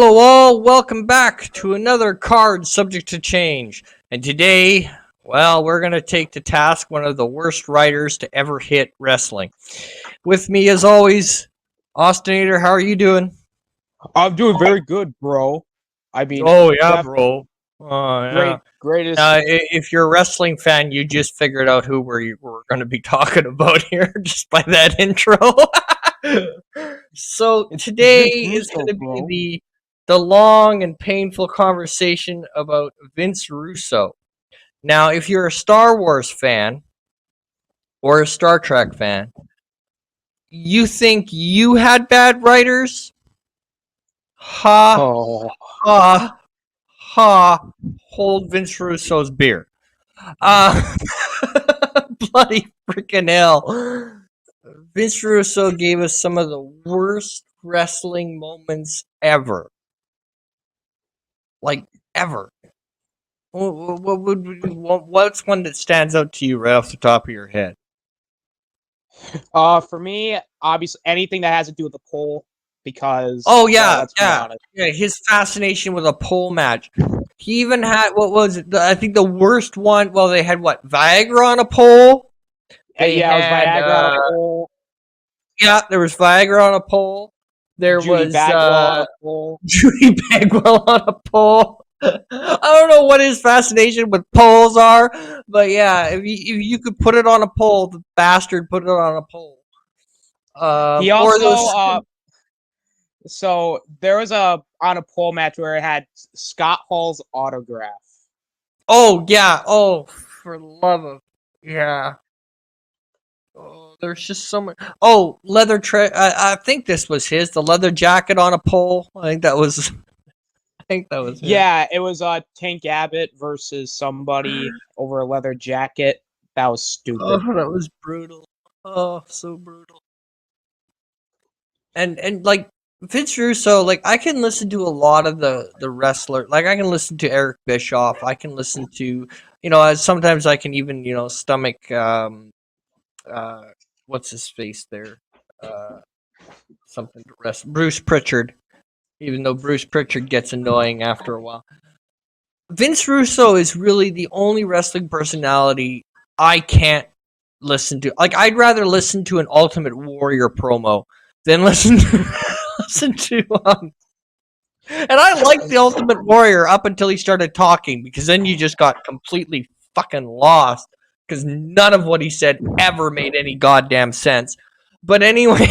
Hello all, welcome back to another card subject to change. And today, well, we're going to take to task one of the worst writers to ever hit wrestling. With me as always, Austinator, how are you doing? I'm doing very good, bro. I mean, Oh yeah, def bro. Oh yeah. greatest. If you're a wrestling fan, you just figured out who we're going to be talking about here just by that intro. So It's today Vince is going Russo, to be bro. the long and painful conversation about Vince Russo. Now, if you're a Star Wars fan or a Star Trek fan, you think you had bad writers? Ha Oh, ha ha! Hold Vince Russo's beer. Uh, bloody freaking hell! Vince Russo gave us some of the worst wrestling moments ever, like ever. What's one that stands out to you right off the top of your head? for me, obviously anything that has to do with the pole, because Oh yeah, let's be yeah, honest. yeah. His fascination with a pole match. He even had what was it? I think the worst one. Well, they had what Viagra on a pole. They Yeah, it was had Viagra on a pole, yeah, there was Viagra on a pole. There Judy was Bagwell on a pole. Judy Bagwell on a pole. I don't know what his fascination with poles are, but yeah, if you could put it on a pole, the bastard put it on a pole. He Or also, those. so there was a on a pole match where it had Scott Hall's autograph. Oh yeah. Oh, for the love of yeah. Oh, there's just so much. Oh, leather tray. I think this was his. The leather jacket on a pole. I think that was. I think that was his. Yeah, it was Tank Abbott versus somebody over a leather jacket. That was Oh, stupid. that was brutal. Oh, so brutal. And like Vince Russo, like I can listen to a lot of the wrestler. Like I can listen to Eric Bischoff. I can listen to sometimes I can even stomach uh what's his face there uh something to rest Bruce Pritchard. Even though Bruce Pritchard gets annoying after a while, Vince Russo is really the only wrestling personality I can't listen to. Like I'd rather listen to an Ultimate Warrior promo than listen to and I liked the Ultimate Warrior up until he started talking because then you just got completely fucking lost because none of what he said ever made any goddamn sense. But anyway,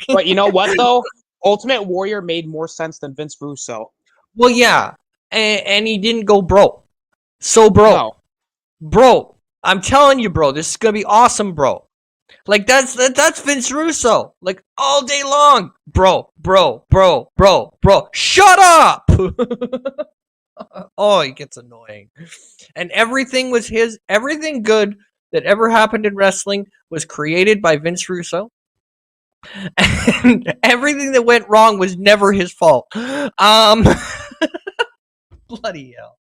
But you know what though? Ultimate Warrior made more sense than Vince Russo. well, yeah, and he didn't go broke. So, No. bro, I'm telling you, bro, this is gonna be awesome, bro. Like that's Vince Russo. Like all day long. Bro. Shut up. Oh, he gets annoying. And everything was his everything good that ever happened in wrestling was created by Vince Russo. And everything that went wrong was never his fault. Bloody hell.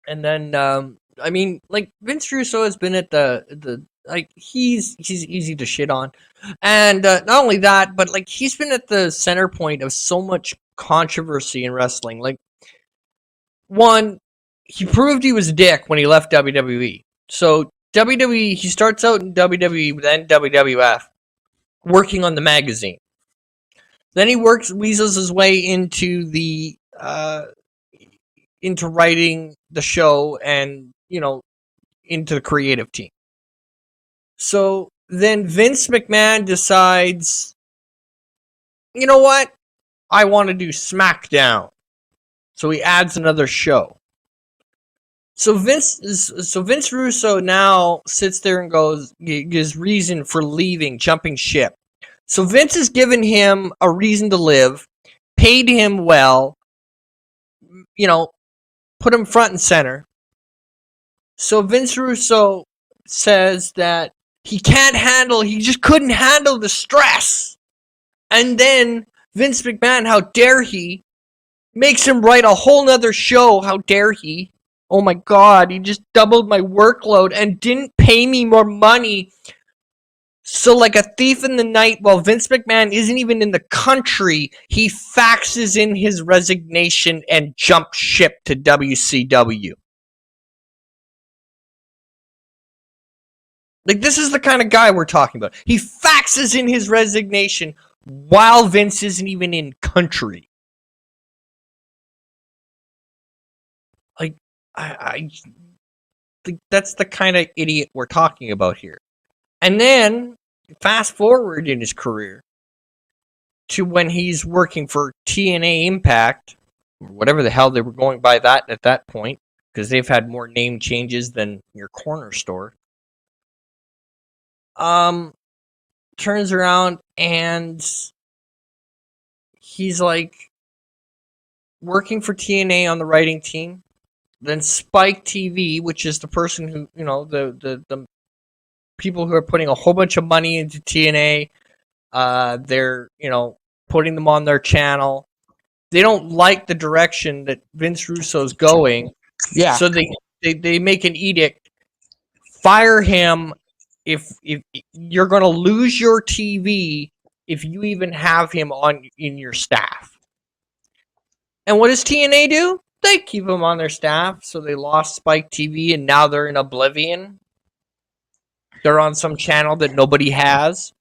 And then I mean, like Vince Russo has been at the like he's easy to shit on, and not only that, but like he's been at the center point of so much controversy in wrestling. Like one, he proved he was a dick when he left WWE. So WWE, he starts out in WWE, then WWF, working on the magazine. Then he weasels his way into writing the show and into the creative team. So then Vince McMahon decides, you know what? I want to do SmackDown. So he adds another show. So Vince Russo now sits there and goes his reason for leaving, jumping ship. So Vince has given him a reason to live, paid him well, you know, put him front and center. So Vince Russo says that he just couldn't handle the stress. And then Vince McMahon, how dare he, makes him write a whole nother show. How dare he? Oh my god, he just doubled my workload and didn't pay me more money So, like a thief in the night, while Vince McMahon isn't even in the country, he faxes in his resignation and jumps ship to WCW. Like, this is the kind of guy we're talking about. He faxes in his resignation while Vince isn't even in country. Like, I think that's the kind of idiot we're talking about here. And then, fast forward in his career to when he's working for TNA Impact, or whatever the hell they were going by that at that point, because they've had more name changes than your corner store. Turns around and he's like working for TNA on the writing team. Then Spike TV, which is the person who, the people who are putting a whole bunch of money into TNA, they're, putting them on their channel. They don't like the direction that Vince Russo's going. Yeah. So they make an edict. Fire him if you're going to lose your TV if you even have him in your staff. And what does TNA do? They keep him on their staff. So they lost Spike TV and now they're in oblivion. They're on some channel that nobody has.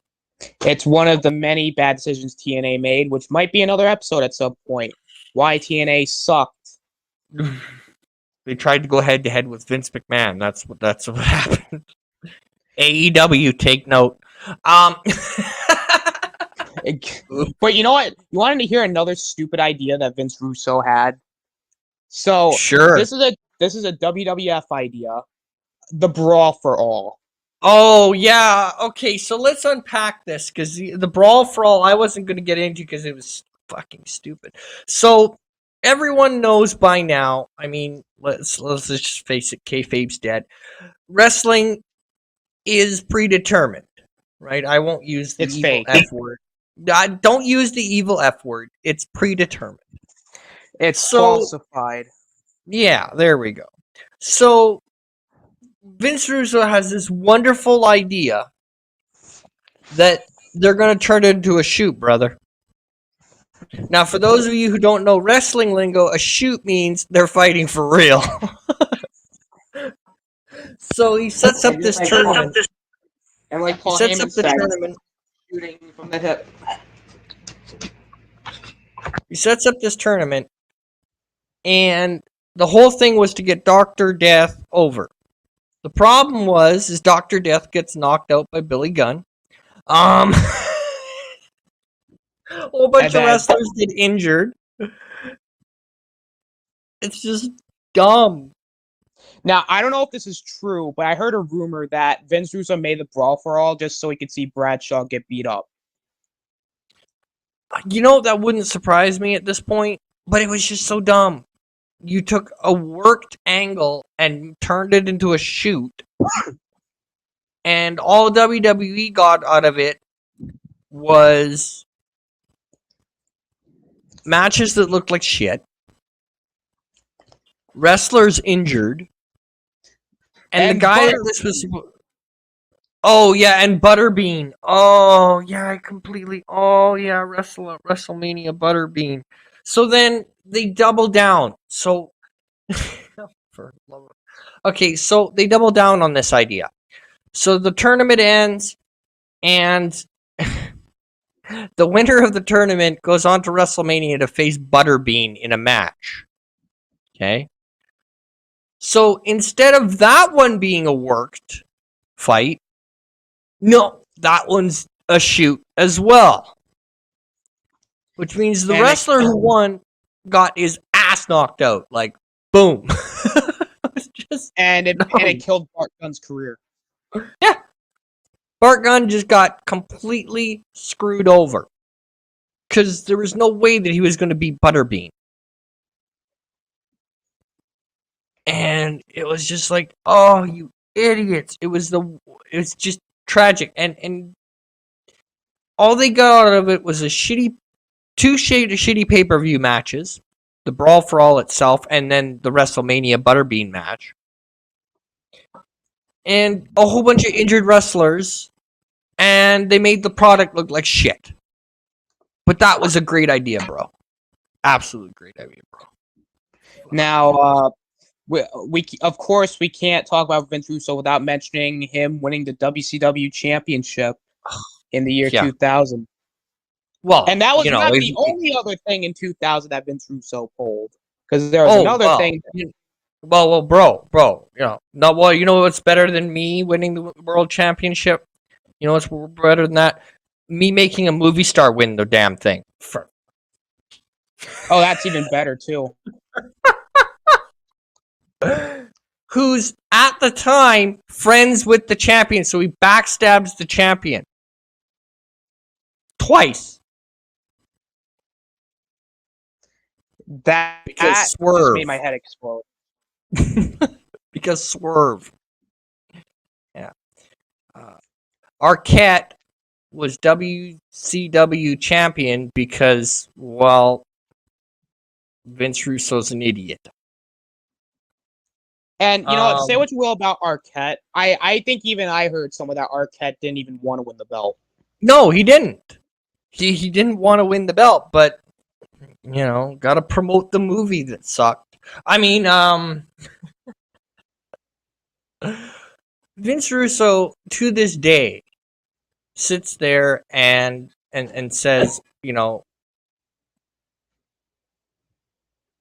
It's one of the many bad decisions TNA made, which might be another episode at some point. Why TNA sucked. They tried to go head to head with Vince McMahon. That's what happened. AEW, take note. But you know what? You wanted to hear another stupid idea that Vince Russo had? So sure. This is a WWF idea. The Brawl for All. Oh, yeah. Okay, so let's unpack this, because the Brawl for All I wasn't going to get into because it was fucking stupid. So, everyone knows by now, I mean, let's just face it, kayfabe's dead. Wrestling is predetermined, right? I won't use the evil fake. F word. Don't use the evil F word. It's predetermined. It's falsified. Yeah, there we go. So, Vince Russo has this wonderful idea that they're going to turn it into a shoot, brother. Now, for those of you who don't know wrestling lingo, a shoot means they're fighting for real. So he sets up this tournament. And like He sets up the tournament. Shooting from the hip. He sets up this tournament, and the whole thing was to get Dr. Death over. The problem is Dr. Death gets knocked out by Billy Gunn. A whole bunch of wrestlers get injured. It's just dumb. Now, I don't know if this is true, but I heard a rumor that Vince Russo made the Brawl for All just so he could see Bradshaw get beat up. That wouldn't surprise me at this point, but it was just so dumb. You took a worked angle and turned it into a shoot, and all WWE got out of it was matches that looked like shit, wrestlers injured, and the guy that this was... Oh, yeah, and Butterbean. Oh, yeah, WrestleMania Butterbean. So then they double down. So, okay, so they double down on this idea. So the tournament ends, and the winner of the tournament goes on to WrestleMania to face Butterbean in a match. Okay? So instead of that one being a worked fight, no, that one's a shoot as well. Which means the wrestler who won got his ass knocked out. Like, boom. it killed Bart Gunn's career. Yeah. Bart Gunn just got completely screwed over. Because there was no way that he was going to beat Butterbean. And it was just like, oh, you idiots. It was just tragic. And all they got out of it was two shitty pay-per-view matches. The Brawl for All itself, and then the WrestleMania Butterbean match. And a whole bunch of injured wrestlers. and they made the product look like shit. But that was a great idea, bro. Absolute great idea, bro. Now, we of course we can't talk about Vince Russo without mentioning him winning the WCW championship in the year Yeah. 2000. Well, And that was you know, not the only other thing in 2000 that Vince Russo pulled, because there was another thing. Well, bro, you know, no, well, you know what's better than me winning the world championship? You know what's better than that? Me making a movie star win the damn thing. Oh, that's even better too. Who's at the time friends with the champion, so he backstabs the champion twice. That Because just made my head explode. Because Swerve. Yeah. Arquette was WCW champion because, well, Vince Russo's an idiot. And you know what? Say what you will about Arquette. I think even I heard some of that Arquette didn't even want to win the belt. No, he didn't. He didn't want to win the belt, but you know, gotta promote the movie that sucked. I mean, Vince Russo to this day sits there and says, you know,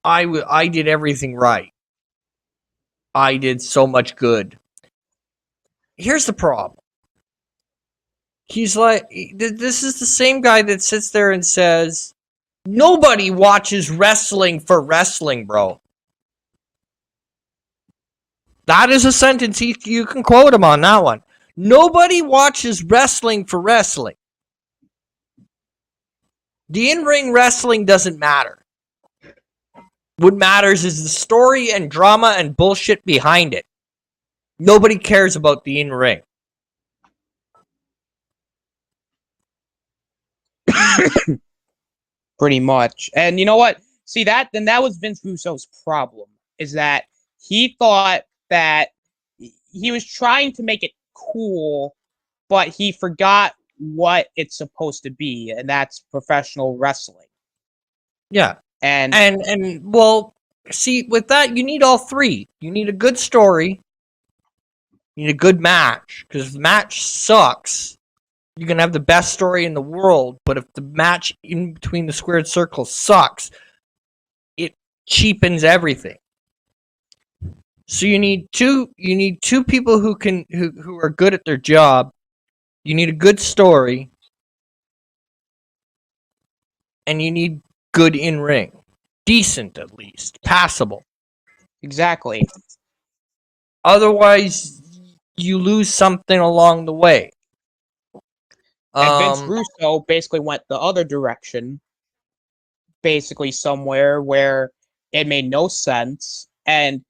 I did everything right. I did so much good. Here's the problem. He's like, this is the same guy that sits there and says, nobody watches wrestling for wrestling, bro. That is a sentence you can quote him on that one. Nobody watches wrestling for wrestling. The in-ring wrestling doesn't matter. What matters is the story and drama and bullshit behind it. Nobody cares about the in-ring. Pretty much. And you know what? See, that was Vince Russo's problem, is that he thought that he was trying to make it cool, but he forgot what it's supposed to be, and that's professional wrestling. Yeah. And well, see, with that, you need all three. You need a good story. You need a good match. Because if the match sucks, you can have the best story in the world, but if the match in between the squared circles sucks, it cheapens everything. So you need two people who are good at their job. You need a good story, and you need good in-ring. Decent, at least. Passable. exactly. Otherwise, you lose something along the way. And Vince Russo basically went the other direction, basically somewhere where it made no sense. And,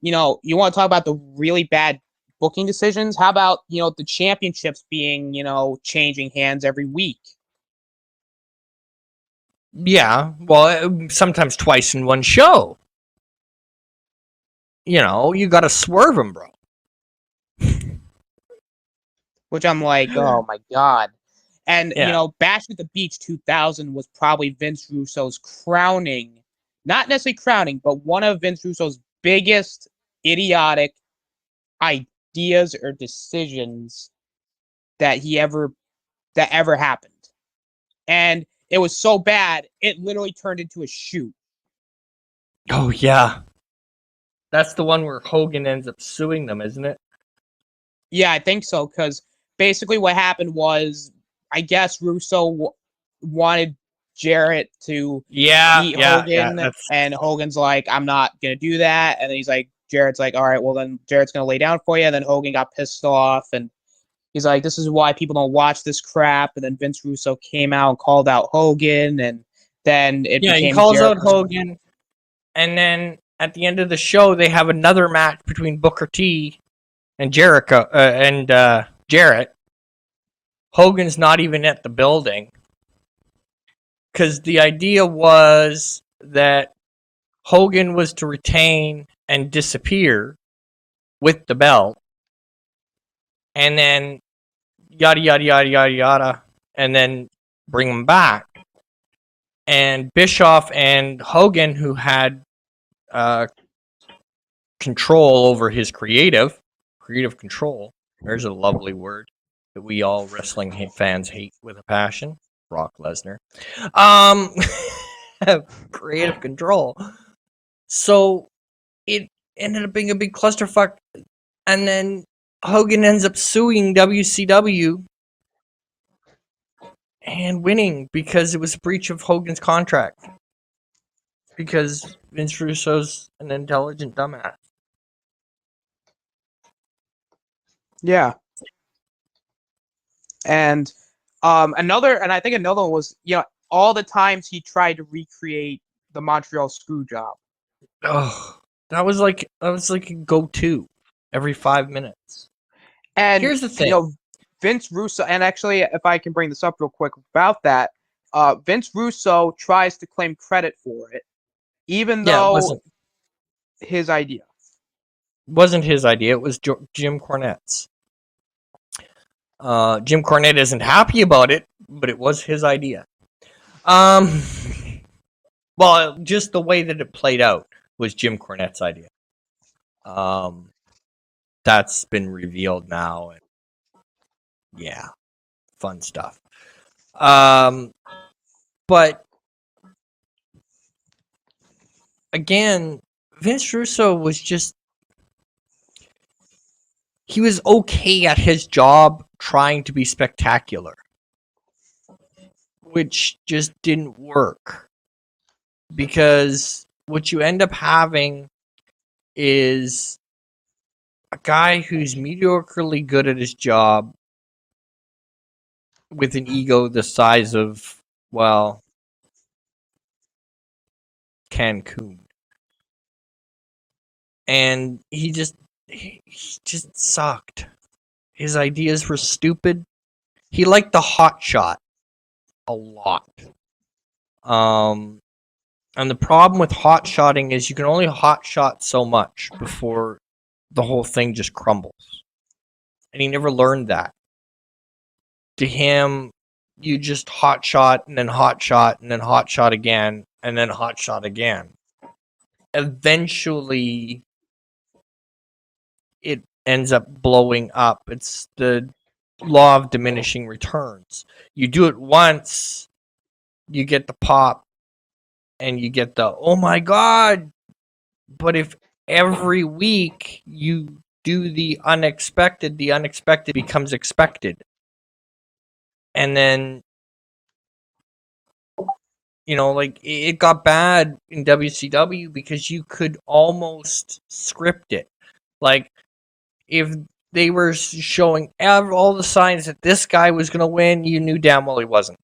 you know, you want to talk about the really bad booking decisions? How about, you know, the championships being, you know, changing hands every week? Yeah, well, sometimes twice in one show. You know, you gotta swerve them, bro. Which I'm like, oh my God. And, Yeah. you know, Bash at the Beach 2000 was probably Vince Russo's crowning, not necessarily crowning, but one of Vince Russo's biggest idiotic ideas or decisions that ever happened. And it was so bad, it literally turned into a shoot. Oh, yeah. That's the one where Hogan ends up suing them, isn't it? Yeah, I think so, because basically what happened was, I guess Russo wanted Jarrett to beat Hogan, and Hogan's like, I'm not going to do that. And then he's like, Jarrett's like, all right, well, then Jarrett's going to lay down for you. And then Hogan got pissed off, and he's like, this is why people don't watch this crap. And then Vince Russo came out and called out Hogan, and then it became he calls Jarrett out Hogan, and then at the end of the show, they have another match between Booker T and Jarrett. Hogan's not even at the building because the idea was that Hogan was to retain and disappear with the belt, and then yada yada yada yada yada, and then bring him back. And Bischoff and Hogan, who had control over his creative control. There's a lovely word that we all wrestling fans hate with a passion. Brock Lesnar. Creative control. So it ended up being a big clusterfuck, and then Hogan ends up suing WCW and winning because it was a breach of Hogan's contract. Because Vince Russo's an intelligent dumbass. Yeah. And I think another one was, all the times he tried to recreate the Montreal screw job. Oh, that was like a go-to every 5 minutes. And here's the thing, Vince Russo, and actually, if I can bring this up real quick about that, Vince Russo tries to claim credit for it, even though it wasn't his idea. Wasn't his idea. It was Jim Cornette's. Jim Cornette isn't happy about it, but it was his idea. Well, just the way that it played out was Jim Cornette's idea. That's been revealed now, and yeah, fun stuff. But again, Vince Russo was just, he was okay at his job trying to be spectacular, which just didn't work. Because what you end up having is a guy who's mediocrely good at his job with an ego the size of, well, Cancun. And he just sucked. His ideas were stupid. He liked the hot shot a lot. And the problem with hot shotting is you can only hot shot so much before the whole thing just crumbles. And he never learned that. To him, you just hot shot and then hot shot and then hot shot again and then hot shot again. Eventually, it ends up blowing up. It's the law of diminishing returns. You do it once, you get the pop, and you get the, oh my god. But if every week you do the unexpected becomes expected. And then, like, it got bad in WCW because you could almost script it. Like, if they were showing all the signs that this guy was going to win, you knew damn well he wasn't.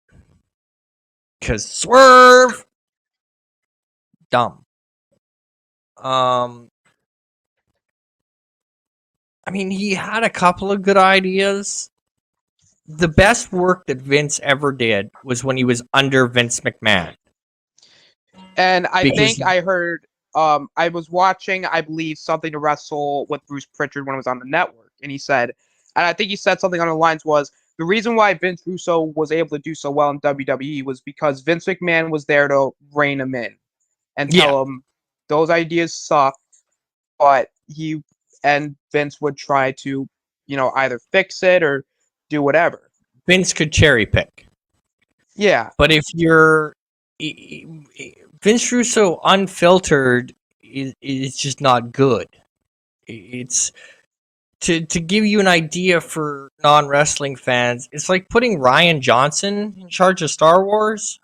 Because swerve! Dumb. I mean, he had a couple of good ideas. The best work that Vince ever did was when he was under Vince McMahon. And I think I heard, I was watching, I believe, Something to Wrestle with Bruce Pritchard when it was on the network. And he said, and I think he said something on the lines was, the reason why Vince Russo was able to do so well in WWE was because Vince McMahon was there to rein him in and tell him those ideas suck, but Vince would try to, either fix it or do whatever. Vince could cherry pick. Yeah. But if you're Vince Russo unfiltered is just not good. It's to give you an idea for non-wrestling fans, it's like putting Rian Johnson in charge of Star Wars.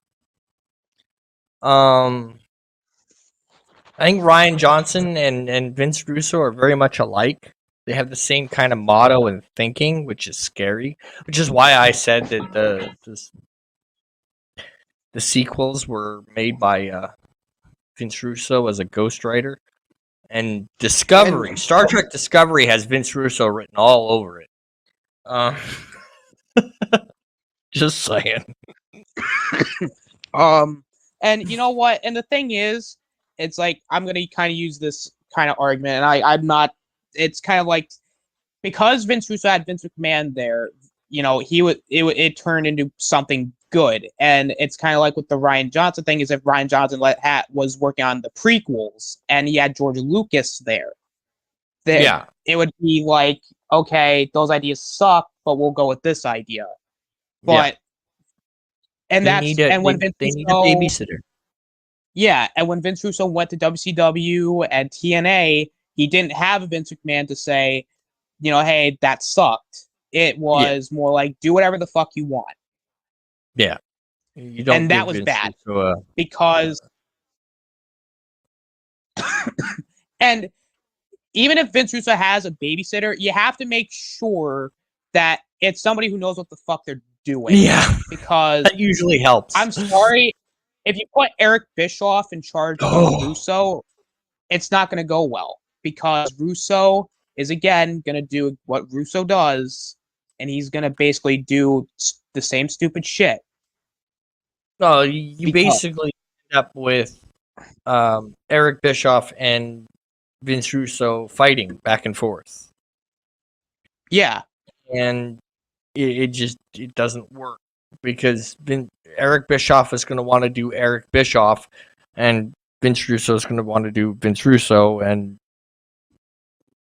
I think Rian Johnson and Vince Russo are very much alike. They have the same kind of motto and thinking, which is scary. Which is why I said that the sequels were made by Vince Russo as a ghostwriter. And Discovery, Star Trek Discovery has Vince Russo written all over it. Just saying. And you know what? And the thing is, it's like, I'm going to kind of use this kind of argument, and I'm not, it's kind of like, because Vince Russo had Vince McMahon there, it turned into something good. And it's kind of like with the Rian Johnson thing, is if Rian Johnson was working on the prequels and he had George Lucas there, then it would be like, okay, those ideas suck, but we'll go with this idea. But when Vince need a babysitter. Yeah, and when Vince Russo went to WCW and TNA, he didn't have Vince McMahon to say, hey, that sucked. It was more like, do whatever the fuck you want. Yeah. You don't and that was Vince bad Russo because and even if Vince Russo has a babysitter, you have to make sure that it's somebody who knows what the fuck they're doing. Yeah. Because that usually helps. I'm sorry, if you put Eric Bischoff in charge of Russo, it's not going to go well, because Russo is, again, going to do what Russo does, and he's going to basically do the same stupid shit. No, you basically end up with Eric Bischoff and Vince Russo fighting back and forth. Yeah. And it doesn't work, because Eric Bischoff is going to want to do Eric Bischoff, and Vince Russo is going to want to do Vince Russo, and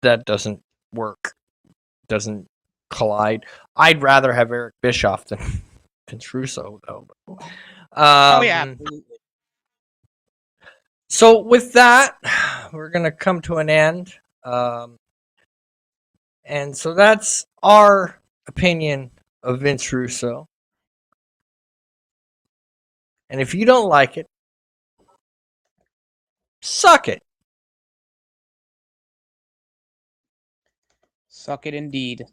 that doesn't work. Doesn't collide. I'd rather have Eric Bischoff than Vince Russo, though. Oh yeah, absolutely. So with that, we're going to come to an end. And so that's our opinion of Vince Russo. And if you don't like it, suck it. Suck it indeed.